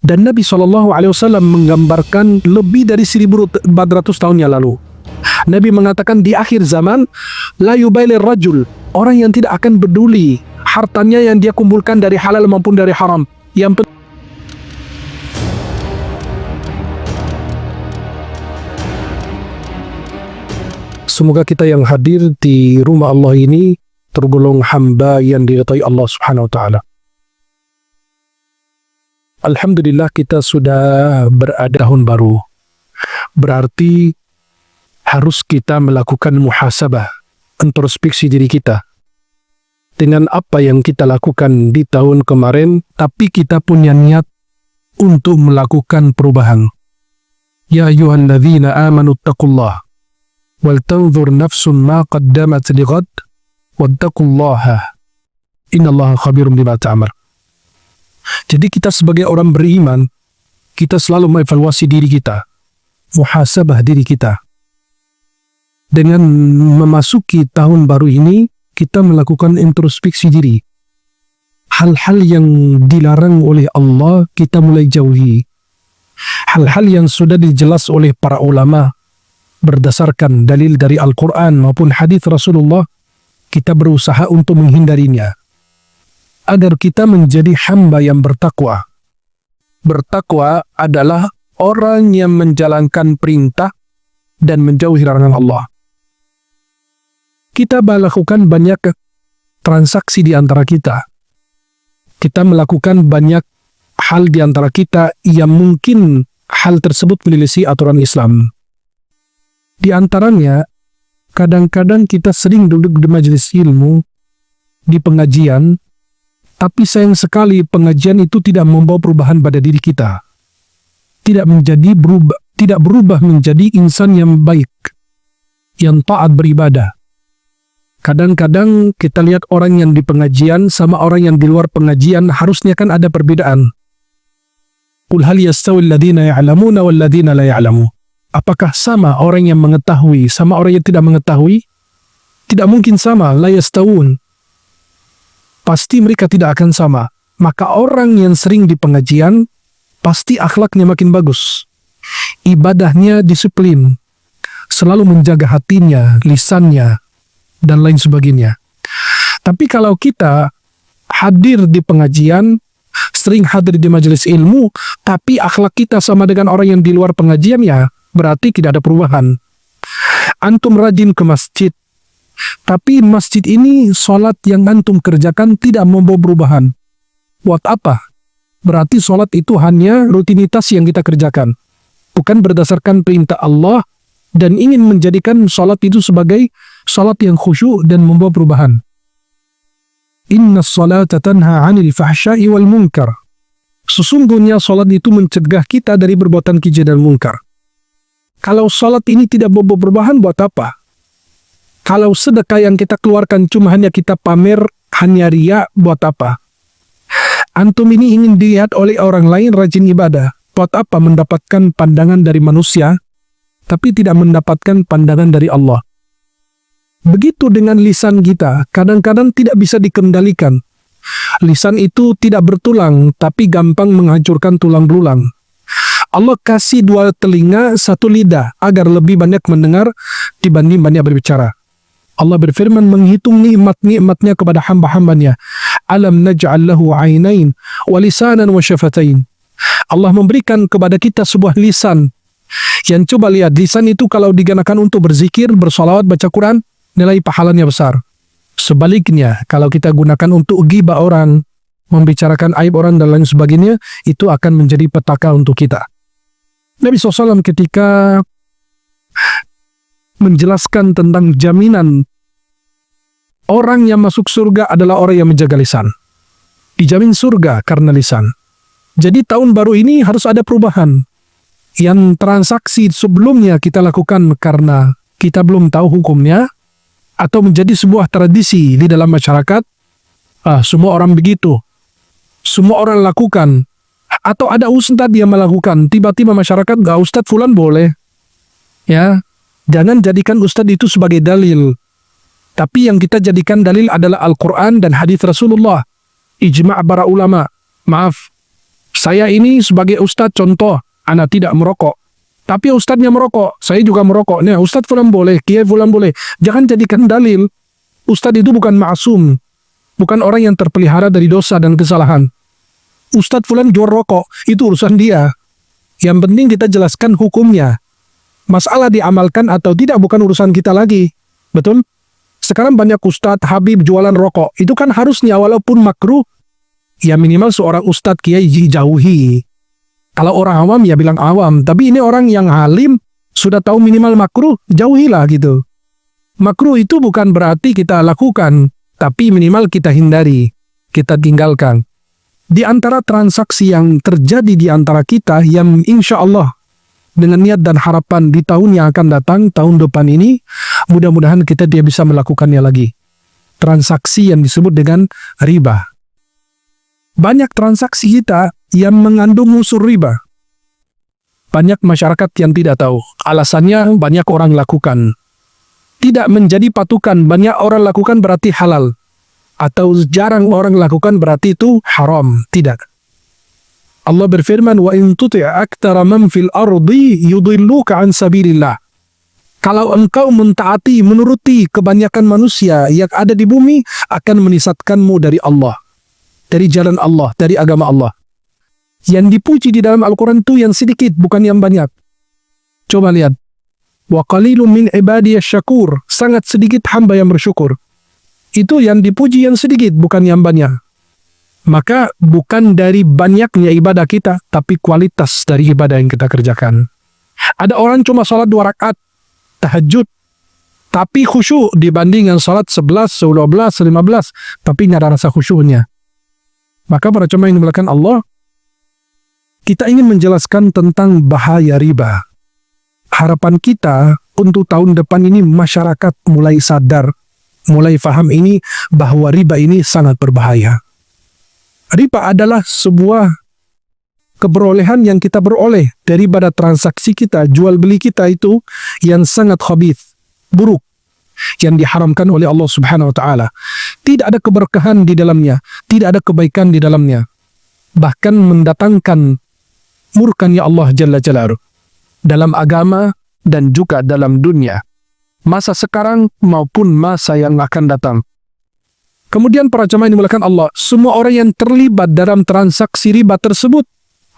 Dan Nabi SAW menggambarkan lebih dari 1400 tahun yang lalu. Nabi mengatakan di akhir zaman, la yubailir rajul, orang yang tidak akan peduli hartanya yang dia kumpulkan dari halal maupun dari haram. Yang semoga kita yang hadir di rumah Allah ini tergolong hamba yang diridhai Allah Subhanahu wa taala. Alhamdulillah kita sudah berada tahun baru. Berarti harus kita melakukan muhasabah, introspeksi diri kita. Dengan apa yang kita lakukan di tahun kemarin, tapi kita punya niat untuk melakukan perubahan. Ya ayyuhalladzina amanu taqullah wal tanzur nafsun ma qaddamat lighad wattaqullaha innallaha khabirum bima ta'mal. Jadi kita sebagai orang beriman, kita selalu mengevaluasi diri kita, muhasabah diri kita. Dengan memasuki tahun baru ini, kita melakukan introspeksi diri. Hal-hal yang dilarang oleh Allah, kita mulai jauhi. Hal-hal yang sudah dijelas oleh para ulama, berdasarkan dalil dari Al-Quran maupun hadis Rasulullah, kita berusaha untuk menghindarinya. Agar kita menjadi hamba yang bertakwa. Bertakwa adalah orang yang menjalankan perintah dan menjauhi larangan Allah. Kita melakukan banyak transaksi di antara kita. Kita melakukan banyak hal di antara kita yang mungkin hal tersebut menyelisih aturan Islam. Di antaranya, kadang-kadang kita sering duduk di majelis ilmu, di pengajian, tapi sayang sekali pengajian itu tidak membawa perubahan pada diri kita. Tidak berubah menjadi insan yang baik, yang taat beribadah. Kadang-kadang kita lihat orang yang di pengajian sama orang yang di luar pengajian harusnya kan ada perbedaan. Qul hal yastawil ladzina ya'lamuna wal ladzina la ya'lamu. Apakah sama orang yang mengetahui sama orang yang tidak mengetahui? Tidak mungkin sama, la yastawun. Pasti mereka tidak akan sama. Maka orang yang sering di pengajian, pasti akhlaknya makin bagus. Ibadahnya disiplin. Selalu menjaga hatinya, lisannya, dan lain sebagainya. Tapi kalau kita hadir di pengajian, sering hadir di majelis ilmu, tapi akhlak kita sama dengan orang yang di luar pengajian, ya berarti tidak ada perubahan. Antum rajin ke masjid, tapi masjid ini sholat yang antum kerjakan tidak membawa perubahan. Buat apa? Berarti sholat itu hanya rutinitas yang kita kerjakan. Bukan berdasarkan perintah Allah dan ingin menjadikan sholat itu sebagai sholat yang khusyuk dan membawa perubahan. Inna sholata tanha 'anil fahsya'i wal munkar. Sesungguhnya sholat itu mencegah kita dari perbuatan keji dan munkar. Kalau sholat ini tidak membawa perubahan, buat apa? Kalau sedekah yang kita keluarkan cuma hanya kita pamer, hanya riya, buat apa? Antum ini ingin dilihat oleh orang lain rajin ibadah. Buat apa mendapatkan pandangan dari manusia, tapi tidak mendapatkan pandangan dari Allah? Begitu dengan lisan kita, kadang-kadang tidak bisa dikendalikan. Lisan itu tidak bertulang, tapi gampang menghancurkan tulang belulang. Allah kasih 2 telinga, 1 lidah, agar lebih banyak mendengar dibanding banyak berbicara. Allah berfirman menghitung nikmat-nikmatnya kepada hamba-hambanya. Alam naj'al lahu 'ainain wa lisanan wa syafatain. Allah memberikan kepada kita sebuah lisan. Yang coba lihat, lisan itu kalau digunakan untuk berzikir, bersolawat, baca Quran, nilai pahalanya besar. Sebaliknya, kalau kita gunakan untuk ghibah orang, membicarakan aib orang dan lain sebagainya, itu akan menjadi petaka untuk kita. Nabi SAW ketika menjelaskan tentang jaminan orang yang masuk surga adalah orang yang menjaga lisan. Dijamin surga karena lisan. Jadi tahun baru ini harus ada perubahan. Yang transaksi sebelumnya kita lakukan karena kita belum tahu hukumnya, atau menjadi sebuah tradisi di dalam masyarakat, semua orang begitu, semua orang lakukan, atau ada ustadz yang melakukan, tiba-tiba masyarakat, gak ustadz fulan boleh. Ya, jangan jadikan ustadz itu sebagai dalil. Tapi yang kita jadikan dalil adalah Al-Quran dan hadis Rasulullah. Ijma' para ulama. Maaf, Saya ini sebagai ustadz contoh, anak tidak merokok. Tapi ustadznya merokok, saya juga merokok. Nah, ustadz fulan boleh, kiai fulan boleh. Jangan jadikan dalil. Ustadz itu bukan ma'asum. Bukan orang yang terpelihara dari dosa dan kesalahan. Ustadz fulan jual rokok, itu urusan dia. Yang penting kita jelaskan hukumnya. Masalah diamalkan atau tidak bukan urusan kita lagi. Betul? Sekarang banyak ustadz, habib jualan rokok. Itu kan harusnya walaupun makruh, ya minimal seorang ustadz kiai jauhi. Kalau orang awam ya bilang awam. Tapi ini orang yang alim, sudah tahu minimal makruh, jauhilah gitu. Makruh itu bukan berarti kita lakukan, tapi minimal kita hindari, kita tinggalkan. Di antara transaksi yang terjadi di antara kita yang insya Allah dengan niat dan harapan di tahun yang akan datang, tahun depan ini, mudah-mudahan kita dia bisa melakukannya lagi. Transaksi yang disebut dengan riba. Banyak transaksi kita yang mengandung unsur riba. Banyak masyarakat yang tidak tahu. Alasannya banyak orang lakukan. Tidak menjadi patokan, banyak orang lakukan berarti halal. Atau jarang orang lakukan berarti itu haram. Tidak. Allah berfirman, wa in tuti' aktsara man fil ardi yudilluka an sabilillah. Kalau engkau mentaati, menuruti kebanyakan manusia yang ada di bumi, akan menyesatkanmu dari Allah. Dari jalan Allah, dari agama Allah. Yang dipuji di dalam Al-Quran itu yang sedikit, bukan yang banyak. Coba lihat. Wa qalilun min ibadiyasy syakur. Sangat sedikit hamba yang bersyukur. Itu yang dipuji yang sedikit, bukan yang banyak. Maka bukan dari banyaknya ibadah kita, tapi kualitas dari ibadah yang kita kerjakan. Ada orang cuma sholat 2 rakaat, tahajud, tapi khusyuk dibandingkan sholat 11, 12, 15, tapi nggak ada rasa khusyuknya. Maka para jemaah yang dimuliakan Allah, kita ingin menjelaskan tentang bahaya riba. Harapan kita untuk tahun depan ini masyarakat mulai sadar, mulai faham ini bahwa riba ini sangat berbahaya. Riba adalah sebuah keberolehan yang kita beroleh daripada transaksi kita, jual beli kita itu yang sangat khabith, buruk, yang diharamkan oleh Allah Subhanahu wa taala. Tidak ada keberkahan di dalamnya, tidak ada kebaikan di dalamnya. Bahkan mendatangkan murkanya Allah Jalla Jalaluhu dalam agama dan juga dalam dunia. Masa sekarang maupun masa yang akan datang. Kemudian para jemaah yang dimuliakan Allah, semua orang yang terlibat dalam transaksi riba tersebut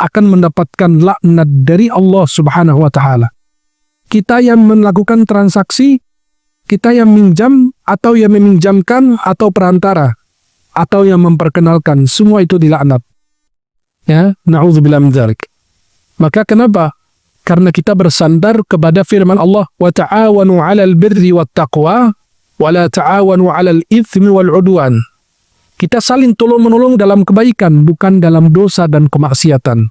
akan mendapatkan laknat dari Allah Subhanahu wa taala. Kita yang melakukan transaksi, kita yang minjam atau yang meminjamkan atau perantara atau yang memperkenalkan, semua itu dilaknat. Ya, na'udzubillah min dzalik. Maka kenapa? Karena kita bersandar kepada firman Allah, wa ta'awanu 'alal birri wat taqwa wa la ta'awanu 'alal itsmi wal 'udwan. Kita saling tolong-menolong dalam kebaikan, bukan dalam dosa dan kemaksiatan.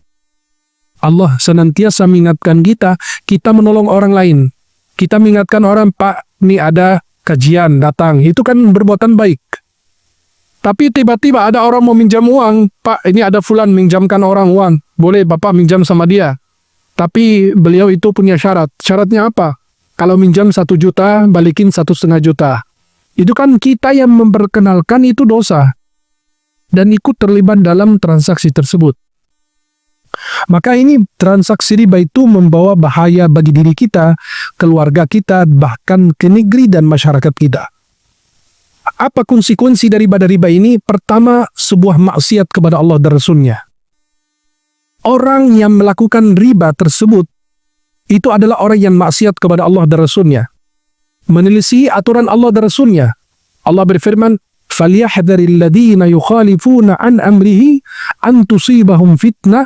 Allah senantiasa mengingatkan kita menolong orang lain. Kita mengingatkan orang, Pak, ini ada kajian, datang. Itu kan berbuatan baik. Tapi tiba-tiba ada orang mau minjam uang, Pak, ini ada fulan minjamkan orang uang. Boleh Bapak minjam sama dia. Tapi beliau itu punya syarat. Syaratnya apa? Kalau minjam 1 juta, balikin 1,5 juta. Itu kan kita yang memperkenalkan itu dosa. Dan ikut terlibat dalam transaksi tersebut. Maka ini transaksi riba itu membawa bahaya bagi diri kita, keluarga kita, bahkan ke negeri dan masyarakat kita. Apa konsekuensi daripada riba ini? Pertama, sebuah maksiat kepada Allah dan Rasul-Nya. Orang yang melakukan riba tersebut, itu adalah orang yang maksiat kepada Allah dan Rasul-Nya. Menyelisih aturan Allah dan Rasul-Nya. Allah berfirman, فَلْيَحْذَرِ الَّذِينَ يُخَالِفُونَ عَنْ أَمْرِهِ أَنْ تُصِيبَهُمْ فِتْنَةٌ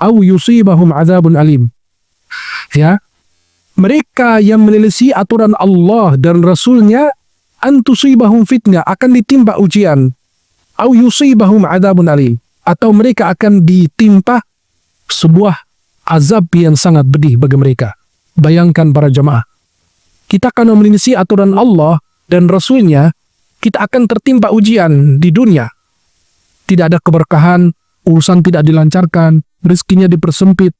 أَوْ يُصِيبَهُمْ عَذَابٌ أَلِيمٌ. Ya, mereka yang menyelisih aturan Allah dan Rasul-Nya, an tusibahum fitnah, akan ditimpa ujian, au yusibahum adzabun alim, atau mereka akan ditimpa sebuah azab yang sangat pedih bagi mereka. Bayangkan para jemaah, kita akan menyelisih aturan Allah dan Rasul-Nya, kita akan tertimpa ujian di dunia. Tidak ada keberkahan, urusan tidak dilancarkan, rezekinya dipersempit,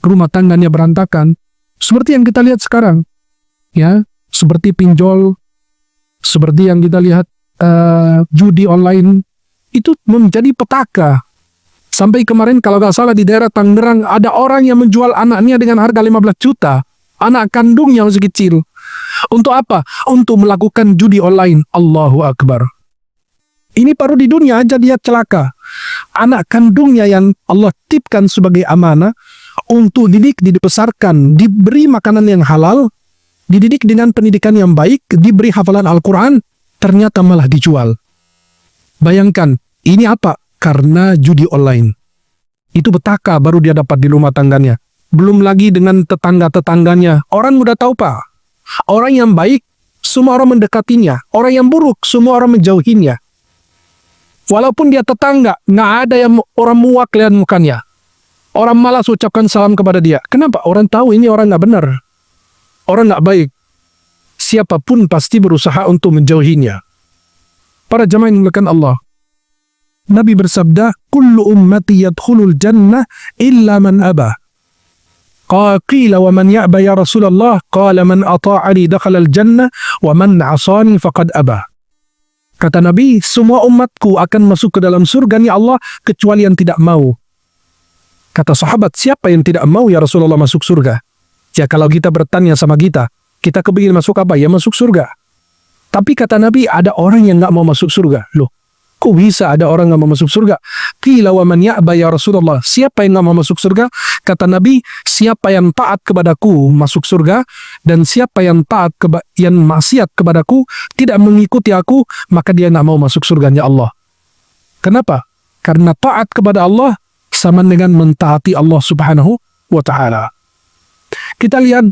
rumah tangganya berantakan, seperti yang kita lihat sekarang, ya, seperti pinjol, seperti yang kita lihat judi online, itu menjadi petaka Sampai kemarin kalau nggak salah di daerah Tangerang ada orang yang menjual anaknya dengan harga 15 juta. Anak kandungnya masih kecil. Untuk apa? Untuk melakukan judi online. Allahu Akbar. Ini baru di dunia aja dia celaka. Anak kandungnya yang Allah titipkan sebagai amanah untuk dibesarkan, diberi makanan yang halal, dididik dengan pendidikan yang baik, diberi hafalan Al-Quran, ternyata malah dijual. Bayangkan, ini apa? Karena judi online. Itu petaka baru dia dapat di rumah tangganya. Belum lagi dengan tetangga-tetangganya. Orang udah tahu Pak. Orang yang baik, semua orang mendekatinya. Orang yang buruk, semua orang menjauhinya. Walaupun dia tetangga, nggak ada yang orang muak lihat mukanya. Orang malas ucapkan salam kepada dia. Kenapa? Orang tahu ini orang nggak benar. Orang nggak baik. Siapapun pasti berusaha untuk menjauhinya. Para jamaah yang dimuliakan Allah. Nabi bersabda, "Kullu ummati yadkhulul jannah illa man aba." Qila wa man ya'ba ya Rasulullah? Qala man ata'ani dakhala al-jannah wa man 'asani faqad aba. Kata Nabi, semua umatku akan masuk ke dalam surga ya Allah kecuali yang tidak mau. Kata sahabat, siapa yang tidak mau ya Rasulullah masuk surga? Ya kalau kita bertanya sama kita kepingin masuk apa? Ya masuk surga. Tapi kata Nabi, ada orang yang nggak mau masuk surga. Loh, kok bisa ada orang nggak mau masuk surga? Qila wa man ya'ba ya Rasulullah? Siapa yang nggak mau masuk surga? Kata Nabi, siapa yang taat kepadaku masuk surga, dan siapa yang yang maksiat kepadaku, tidak mengikuti aku, maka dia nggak mau masuk surganya Allah. Kenapa? Karena taat kepada Allah sama dengan mentaati Allah Subhanahu wa Ta'ala. Kita lihat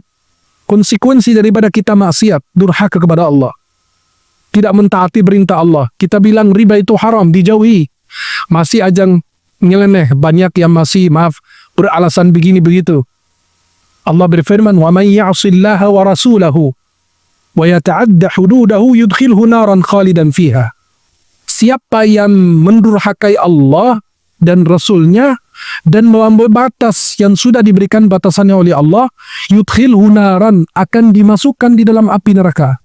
konsekuensi daripada kita maksiat, durhaka kepada Allah, tidak mentaati perintah Allah. Kita bilang riba itu haram, dijauhi. Masih ajang nyeleneh, banyak yang masih beralasan begini begitu. Allah berfirman, "Wa may ya'sillaha wa rasulahu wa yata'adda hududahu yudkhilhu naran khalidan fiha." Siapa yang mendurhakai Allah dan Rasulnya dan melampaui batas yang sudah diberikan batasannya oleh Allah, yudkhilhu naran, akan dimasukkan di dalam api neraka.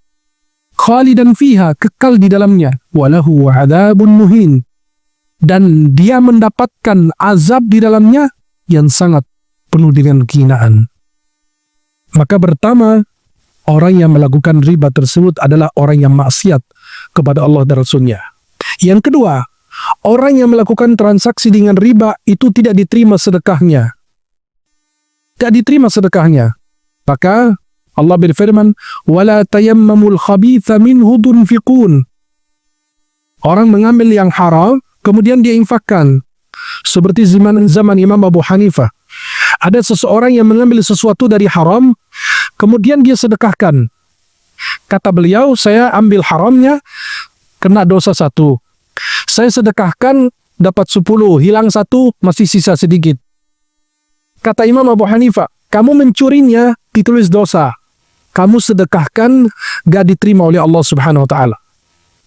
Khalidan fiha, kekal di dalamnya. Walahu adzabun muhin, dan dia mendapatkan azab di dalamnya yang sangat penuh dengan kehinaan. Maka pertama, orang yang melakukan riba tersebut adalah orang yang maksiat kepada Allah dan Rasulnya. Yang kedua, orang yang melakukan transaksi dengan riba itu tidak diterima sedekahnya. Tidak diterima sedekahnya. Maka Allah berfirman, "Wala tayammamul khabitha minhu tunfiqun." Orang mengambil yang haram, kemudian dia infakkan. Seperti zaman Imam Abu Hanifah. Ada seseorang yang mengambil sesuatu dari haram, kemudian dia sedekahkan. Kata beliau, saya ambil haramnya, kena dosa 1. Saya sedekahkan, dapat 10, hilang 1, masih sisa sedikit. Kata Imam Abu Hanifah, kamu mencurinya, ditulis dosa. Kamu sedekahkan, gak diterima oleh Allah Subhanahu wa Ta'ala.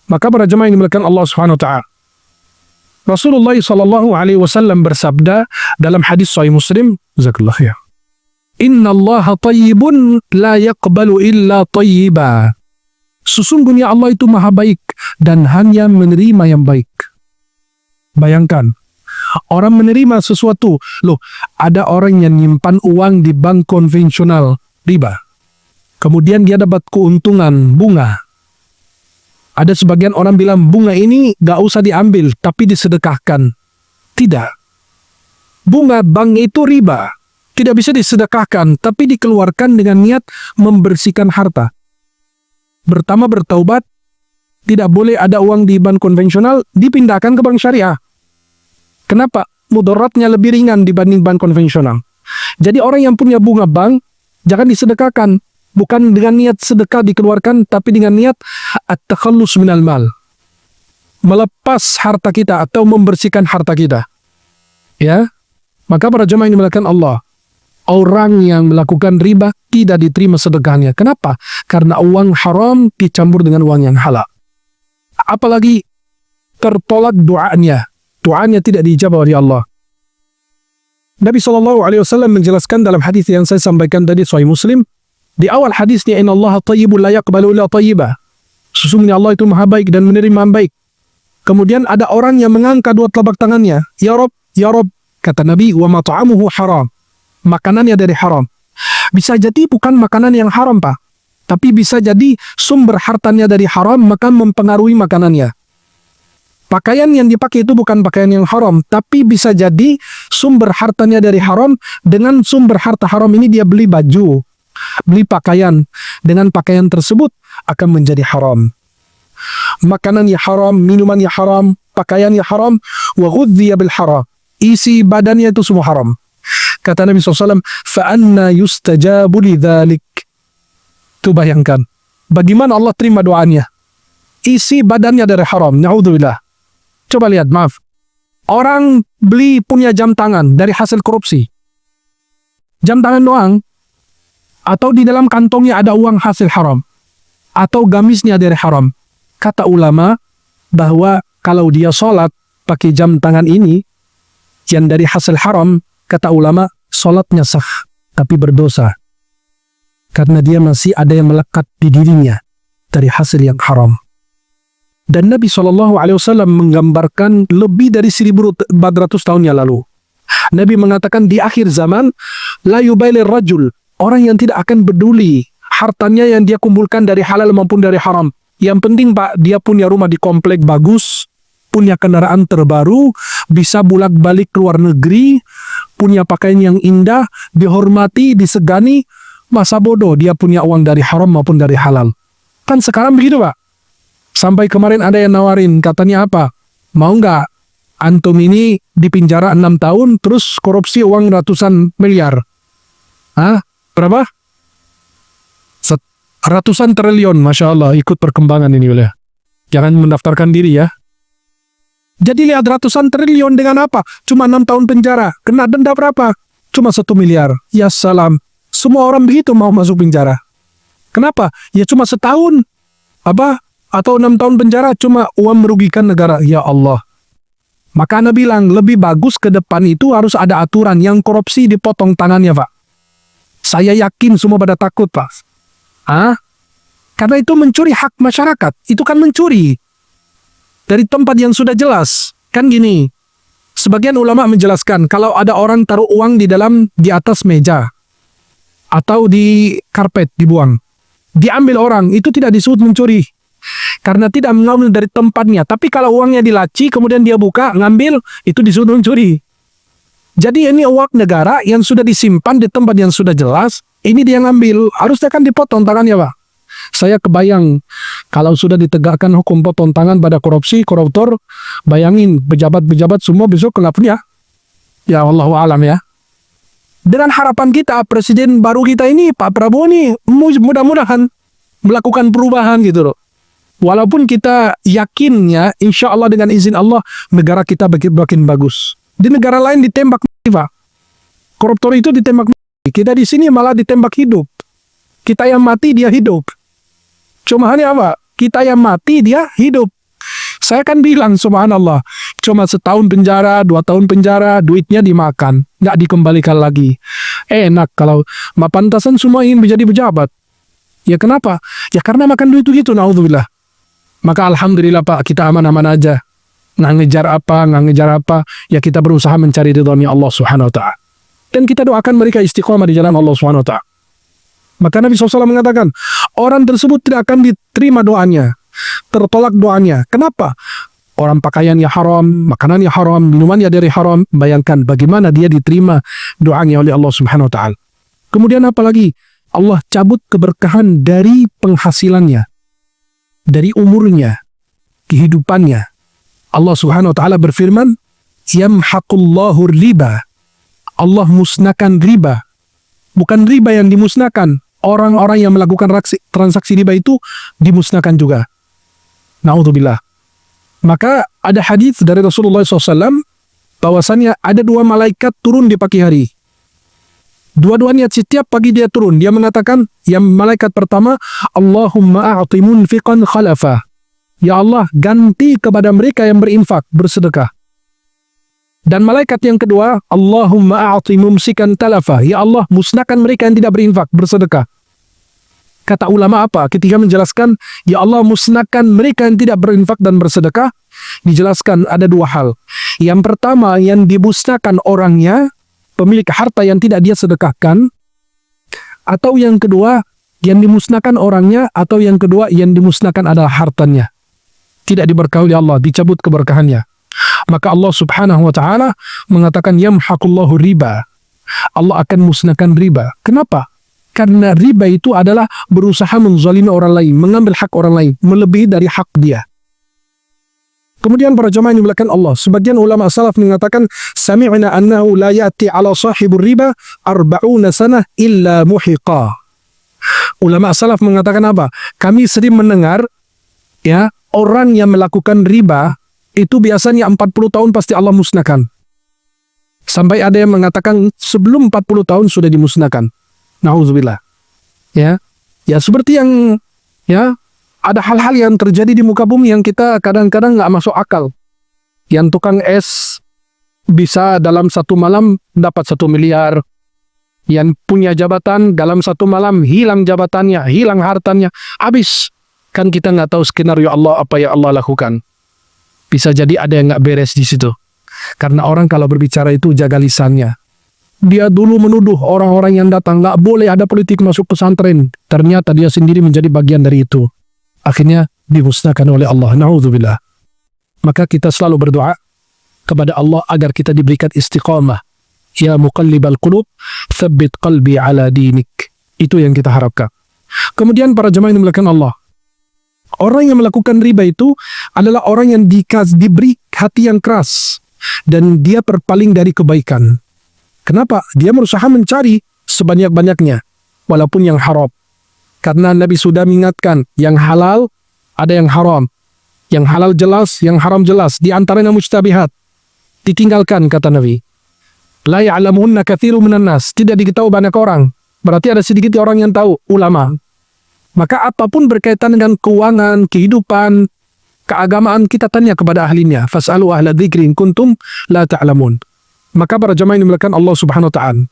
Maka para jemaah yang dimuliakan Allah Subhanahu wa Ta'ala, Rasulullah SAW bersabda dalam hadis Sahih Muslim, jazakallahu khair, "Inna Allah tayyibun la yaqbalu illa tayyiba." Sesungguhnya Allah itu maha baik dan hanya menerima yang baik. Bayangkan, orang menerima sesuatu. Loh, ada orang yang nyimpan uang di bank konvensional, riba. Kemudian dia dapat keuntungan bunga. Ada sebagian orang bilang bunga ini gak usah diambil, tapi disedekahkan. Tidak. Bunga bank itu riba. Tidak bisa disedekahkan, tapi dikeluarkan dengan niat membersihkan harta. Pertama bertaubat, tidak boleh ada uang di bank konvensional, dipindahkan ke bank syariah. Kenapa? Mudaratnya lebih ringan dibanding bank konvensional. Jadi orang yang punya bunga bank, jangan disedekahkan. Bukan dengan niat sedekah dikeluarkan, tapi dengan niat at-takhallus minal mal. Melepas harta kita atau membersihkan harta kita. Ya. Maka para jemaah yang dimuliakan Allah, orang yang melakukan riba tidak diterima sedekahnya. Kenapa? Karena uang haram dicampur dengan uang yang halal. Apalagi tertolak doanya. Doanya tidak dijabah oleh Allah. Nabi SAW menjelaskan dalam hadis yang saya sampaikan tadi, Sahih Muslim, di awal hadisnya, "Inna Allah tayyibun la yaqbalu illa tayyibah." Sesungguhnya Allah itu maha baik dan menerima yang baik. Kemudian ada orang yang mengangkat dua telapak tangannya, "Ya Rabb, Ya Rob, kata Nabi, wa mat'amuhu haram. Makanannya dari haram. Bisa jadi bukan makanan yang haram, Pak. Tapi bisa jadi sumber hartanya dari haram, maka mempengaruhi makanannya. Pakaian yang dipakai itu bukan pakaian yang haram, tapi bisa jadi sumber hartanya dari haram. Dengan sumber harta haram ini dia beli baju, beli pakaian. Dengan pakaian tersebut akan menjadi haram. Makanannya haram, minumannya haram, pakaiannya haram, wa ghudhiya bil haram. Isi badannya itu semua haram. Kata Nabi SAW, فَأَنَّا يُسْتَجَابُ لِذَلِكَ. Itu bayangkan, bagaimana Allah terima doanya. Isi badannya dari haram, na'udzubillah. Coba lihat, maaf. Orang beli punya jam tangan dari hasil korupsi. Jam tangan doang. Atau di dalam kantongnya ada uang hasil haram. Atau gamisnya dari haram. Kata ulama bahwa kalau dia sholat pakai jam tangan ini yang dari hasil haram, kata ulama, sholatnya sah, tapi berdosa. Karena dia masih ada yang melekat di dirinya dari hasil yang haram. Dan Nabi SAW menggambarkan lebih dari 1400 tahun yang lalu. Nabi mengatakan di akhir zaman, la yubaili rajul, orang yang tidak akan peduli hartanya yang dia kumpulkan dari halal maupun dari haram. Yang penting, Pak, dia punya rumah di komplek bagus, punya kendaraan terbaru, bisa bolak-balik ke luar negeri, punya pakaian yang indah, dihormati, disegani. Masa bodoh dia punya uang dari haram maupun dari halal. Kan sekarang begitu, Pak. Sampai kemarin ada yang nawarin, katanya apa? Mau nggak antum ini dipenjara 6 tahun, terus korupsi uang ratusan miliar? Hah? Berapa? Ratusan triliun, Masya Allah, ikut perkembangan ini oleh. Jangan mendaftarkan diri ya. Jadi lihat ratusan triliun dengan apa? Cuma 6 tahun penjara. Kena denda berapa? Cuma 1 miliar. Ya salam. Semua orang begitu mau masuk penjara. Kenapa? Ya cuma setahun. Apa? Atau 6 tahun penjara cuma uang merugikan negara. Ya Allah. Maka Anda bilang lebih bagus ke depan itu harus ada aturan yang korupsi dipotong tangannya, Pak. Saya yakin semua pada takut, Pak. Karena itu mencuri hak masyarakat. Itu kan mencuri. Dari tempat yang sudah jelas. Kan gini. Sebagian ulama menjelaskan kalau ada orang taruh uang di atas meja. Atau di karpet dibuang. Diambil orang, itu tidak disebut mencuri. Karena tidak mengambil dari tempatnya. Tapi kalau uangnya di laci, kemudian dia buka, ngambil, itu disebut mencuri. Jadi ini uang negara yang sudah disimpan di tempat yang sudah jelas, ini dia ngambil, harusnya kan dipotong tangannya, Pak. Saya kebayang, kalau sudah ditegakkan hukum potong tangan pada korupsi, koruptor, bayangin, pejabat-pejabat semua besok kena punya. Ya Allahu a'lam ya. Dengan harapan kita, presiden baru kita ini, Pak Prabowo ini, mudah-mudahan melakukan perubahan gitu loh. Walaupun kita yakinnya, insya Allah dengan izin Allah, negara kita makin bagus. Di negara lain ditembak mati, Pak. Koruptor itu ditembak mati. Kita di sini malah ditembak hidup. Kita yang mati, dia hidup. Cuma hanya apa? Kita yang mati, dia hidup. Saya kan bilang, subhanallah, cuma setahun penjara, 2 tahun penjara, duitnya dimakan. Nggak dikembalikan lagi. Enak kalau pantasan semua ingin menjadi pejabat. Ya kenapa? Ya karena makan duit itu gitu, naudzubillah. Maka alhamdulillah, Pak, kita aman-aman aja. Nggak ngejar apa, ya kita berusaha mencari ridhonya Allah Subhanahu wa ta'ala. Dan kita doakan mereka istiqomah di jalan Allah Subhanahu wa ta'ala. Maka Nabi SAW mengatakan, orang tersebut tidak akan diterima doanya, tertolak doanya. Kenapa? Orang pakaiannya haram, makanannya haram, minumannya dari haram. Bayangkan bagaimana dia diterima doanya oleh Allah Subhanahu wa ta'ala. Kemudian apa lagi? Allah cabut keberkahan dari penghasilannya, dari umurnya, kehidupannya. Allah Subhanahu wa ta'ala berfirman, yamhaqullahu riba. Allah musnahkan riba. Bukan riba yang dimusnahkan. Orang-orang yang melakukan transaksi riba itu dimusnahkan juga. Na'udzubillah. Maka ada hadis dari Rasulullah SAW bahwasannya ada 2 malaikat turun di pagi hari. Dua-duanya setiap pagi dia turun. Dia mengatakan, yang malaikat pertama, Allahumma a'ti munfiqan khalafa. Ya Allah, ganti kepada mereka yang berinfak, bersedekah. Dan malaikat yang kedua, Allahumma a'ti mumsikan talafa. Ya Allah, musnahkan mereka yang tidak berinfak, bersedekah. Kata ulama apa? Ketika menjelaskan, ya Allah musnahkan mereka yang tidak berinfak dan bersedekah. dijelaskan ada dua hal. Yang pertama, yang dimusnahkan orangnya, pemilik harta yang tidak dia sedekahkan, atau yang kedua, yang dimusnahkan orangnya, atau yang kedua, yang dimusnahkan adalah hartanya. Tidak diberkahi oleh Allah, dicabut keberkahannya. Maka Allah subhanahu wa ta'ala mengatakan, yamhaqullahu riba. Allah akan musnahkan riba. Kenapa? Karena riba itu adalah berusaha menzalimi orang lain, mengambil hak orang lain, melebihi dari hak dia. Kemudian para jemaah yang dimuliakan Allah, sebagian ulama salaf mengatakan, sami'na annahu la ya'ti ala sahibur riba 40 sanah illa muhiqa. Ulama salaf mengatakan apa? Kami sering mendengar, ya, orang yang melakukan riba itu biasanya 40 tahun pasti Allah musnahkan. Sampai ada yang mengatakan sebelum 40 tahun sudah dimusnahkan. Nauzubillah. Ya. Ya seperti yang, ya, ada hal-hal yang terjadi di muka bumi yang kita kadang-kadang nggak masuk akal. Yang tukang es bisa dalam satu malam dapat 1 miliar. Yang punya jabatan dalam satu malam hilang jabatannya, hilang hartanya, habis. Kan kita nggak tahu skenario Allah apa yang Allah lakukan. Bisa jadi ada yang nggak beres di situ. Karena orang kalau berbicara itu jaga lisannya. Dia dulu menuduh orang-orang yang datang, nggak boleh ada politik masuk pesantren. Ternyata dia sendiri menjadi bagian dari itu. Akhirnya dimusnahkan oleh Allah. Na'udzubillah. Maka kita selalu berdoa kepada Allah agar kita diberikan istiqamah. Ya muqallibal qulub, tsabbit qalbi ala dinik. Itu yang kita harapkan. Kemudian para jemaah yang dimuliakan Allah, orang yang melakukan riba itu adalah orang yang diberi hati yang keras dan dia berpaling dari kebaikan. Kenapa? Dia berusaha mencari sebanyak-banyaknya walaupun yang haram. Karena Nabi sudah mengingatkan, yang halal ada yang haram. Yang halal jelas, yang haram jelas. Di antaranya mustabihat. Ditinggalkan kata Nabi. La ya'lamunna katsirun minan nas. Tidak diketahui banyak orang. Berarti ada sedikit orang yang tahu, ulama. Maka apapun berkaitan dengan keuangan, kehidupan, keagamaan, kita tanya kepada ahlinya. Fas'alu ahla dzikri in kuntum la ta'lamun. Maka para jemaah yang dimuliakan Allah subhanahu wa ta'ala,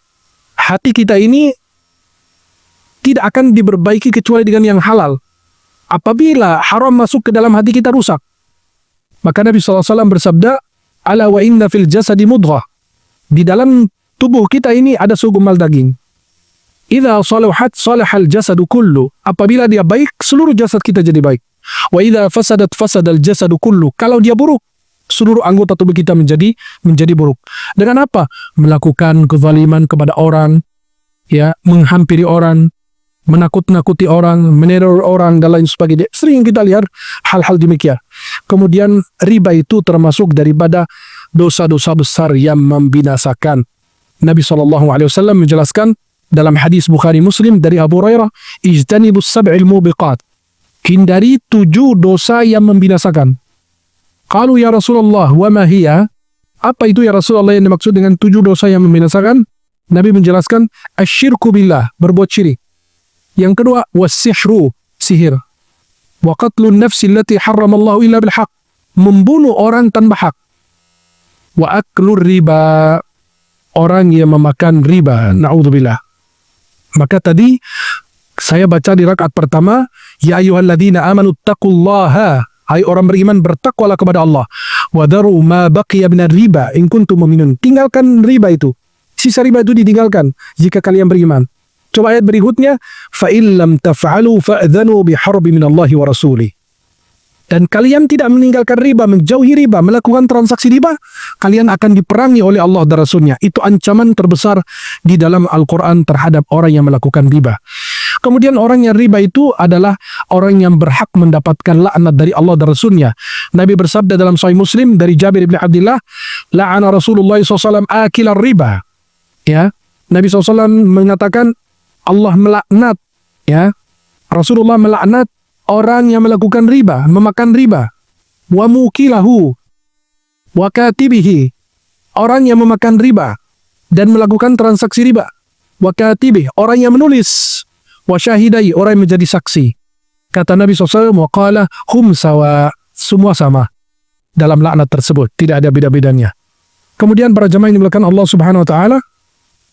hati kita ini tidak akan diperbaiki kecuali dengan yang halal. Apabila haram masuk ke dalam hati kita, rusak. Maka Nabi SAW bersabda, ala wa inna fil jasadi mudghah. Di dalam tubuh kita ini ada segumpal daging. Idza salahat salahal jasadu kullu. Apabila dia baik, seluruh jasad kita jadi baik. Wa idza fasadat fasadal jasadu kullu. Kalau dia buruk, seluruh anggota tubuh kita menjadi buruk. Dengan apa? Melakukan kezaliman kepada orang, ya, menghampiri orang, menakut-nakuti orang, meneror orang dan lain sebagainya. Sering kita lihat hal-hal demikian. Kemudian riba itu termasuk daripada dosa-dosa besar yang membinasakan. Nabi SAW menjelaskan dalam hadis Bukhari Muslim dari Abu Hurairah, ijtanibus sab'il mubiqat. Hindari 7 dosa yang membinasakan. Qalu ya Rasulullah wa ma hiya? Apa itu ya Rasulullah yang dimaksud dengan 7 dosa yang membinasakan? Nabi menjelaskan, asyirku billah, berbuat syirik. Yang kedua, was-sihru, sihir. Wa qatlun nafsi allati harramallahu illa bil haq, membunuh orang tanpa hak. Wa aklur riba, orang yang memakan riba. Na'udzubillah. Maka tadi saya baca di rakaat pertama, ya ayyuhalladzina amanu taqullaha, hai orang beriman, bertakwalah kepada Allah. Wa dharu ma baqiya minar riba in kuntum mu'minun. Tinggalkan riba itu. Sisa riba itu ditinggalkan jika kalian beriman. Coba ayat berikutnya, fa illam taf'alu fa'dhanu biharbin minallahi wa rasulih. Dan kalian tidak meninggalkan riba, menjauhi riba, melakukan transaksi riba, kalian akan diperangi oleh Allah dan Rasulnya. Itu ancaman terbesar di dalam Al-Quran terhadap orang yang melakukan riba. Kemudian orang yang riba itu adalah orang yang berhak mendapatkan laknat dari Allah dan Rasulnya. Nabi bersabda dalam Sahih Muslim dari Jabir bin Abdullah, la'ana Rasulullah SAW akilar riba. Ya, Nabi SAW mengatakan Allah melaknat, ya, Rasulullah melaknat orang yang melakukan riba, memakan riba. Wa mukilahu wa katibihi, orang yang memakan riba dan melakukan transaksi riba. Wa katibih, orang yang menulis. Wa syahidai, orang yang menjadi saksi. Kata Nabi SAW, wa qala hum sawa, semua sama dalam laknat tersebut, tidak ada beda-bedanya. Kemudian para jemaah yang dimuliakan Allah Subhanahu wa taala,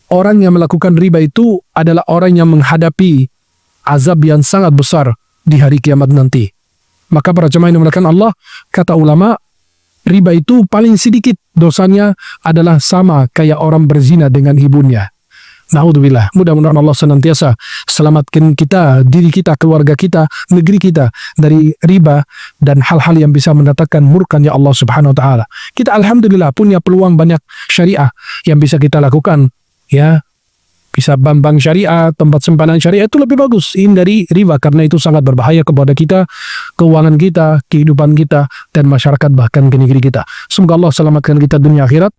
orang yang melakukan riba itu adalah orang yang menghadapi azab yang sangat besar di hari kiamat nanti. Maka para jemaah yang dimuliakan Allah, kata ulama, riba itu paling sedikit dosanya adalah sama kayak orang berzina dengan ibunya. Naudzubillah. Mudah-mudahan Allah senantiasa selamatkan kita, diri kita, keluarga kita, negeri kita dari riba dan hal-hal yang bisa mendatangkan murkanya Allah Subhanahu wa taala. Kita alhamdulillah punya peluang banyak syariah yang bisa kita lakukan, ya. Bisa bank syariah, tempat simpanan syariah itu lebih bagus hindari riba karena itu sangat berbahaya kepada kita, keuangan kita, kehidupan kita dan masyarakat bahkan ke negeri kita. Semoga Allah selamatkan kita dunia akhirat.